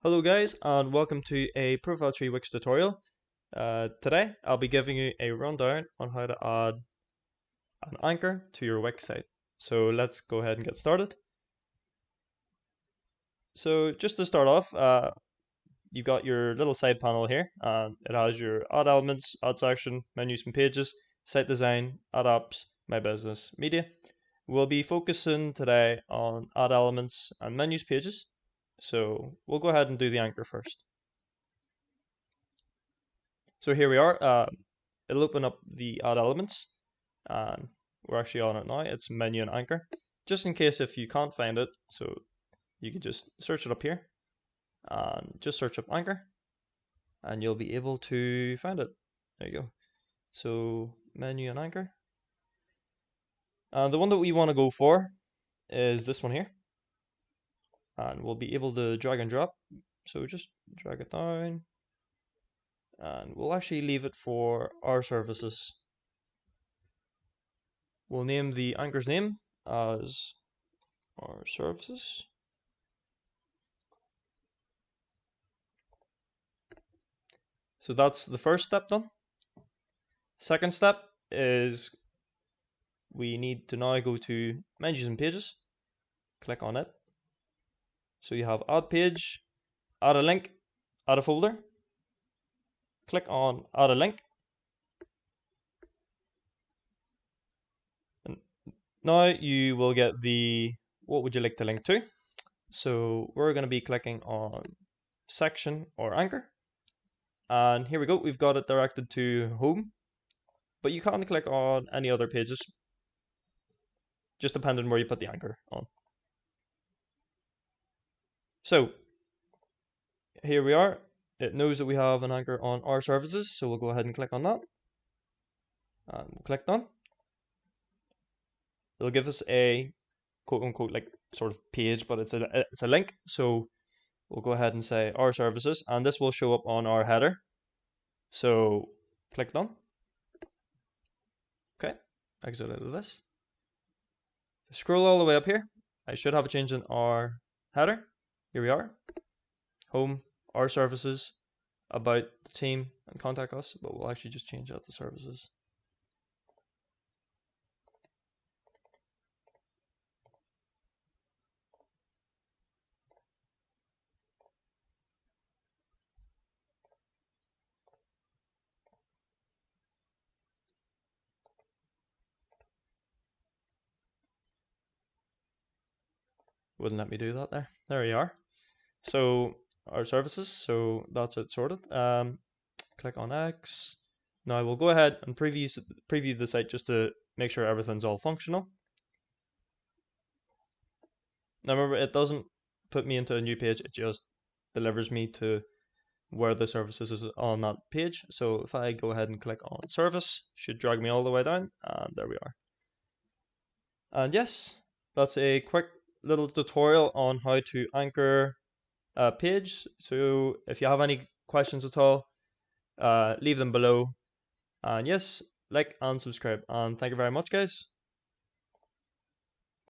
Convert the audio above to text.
Hello guys and welcome to a ProfileTree Wix tutorial. Today I'll be giving you a rundown on how to add an anchor to your Wix site. So let's go ahead and get started. So just to start off, you've got your little side panel here and it has your add elements, add section, menus and pages, site design, add apps, my business, media. We'll be focusing today on add elements and menus pages. So we'll go ahead and do the anchor first. So here we are. It'll open up the add elements, and we're actually on it now. It's menu and anchor. Just in case if you can't find it, so you can just search it up here, and just search up anchor, and you'll be able to find it. There you go. So menu and anchor. And the one that we want to go for is this one here, and we'll be able to drag and drop. So just drag it down. And we'll actually leave it for our services. We'll name the anchor's name as our services. So that's the first step done. Second step is we need to now go to menus and pages. Click on it. So you have add page, add a link, add a folder. Click on add a link. And now you will get the what would you like to link to. So we're going to be clicking on section or anchor. And here we go, we've got it directed to home, but you can click on any other pages, just depending where you put the anchor on. So here we are, it knows that we have an anchor on our services, so we'll go ahead and click on that. And we'll click done. It'll give us a quote unquote like sort of page, but it's a link. So we'll go ahead and say our services, and this will show up on our header. So click done. Okay, exit out of this. Scroll all the way up here. I should have a change in our header. Here we are. Home, our services, about the team, and contact us, but we'll actually just change out the services. Wouldn't let me do that there. There we are. So our services, so that's it sorted. Click on X. Now we'll go ahead and preview the site just to make sure everything's all functional. Now remember, it doesn't put me into a new page, it just delivers me to where the services is on that page. So if I go ahead and click on service, should drag me all the way down, and there we are. And yes, that's a quick little tutorial on how to anchor a page. So if you have any questions at all, leave them below. And yes, like and subscribe. And thank you very much, guys.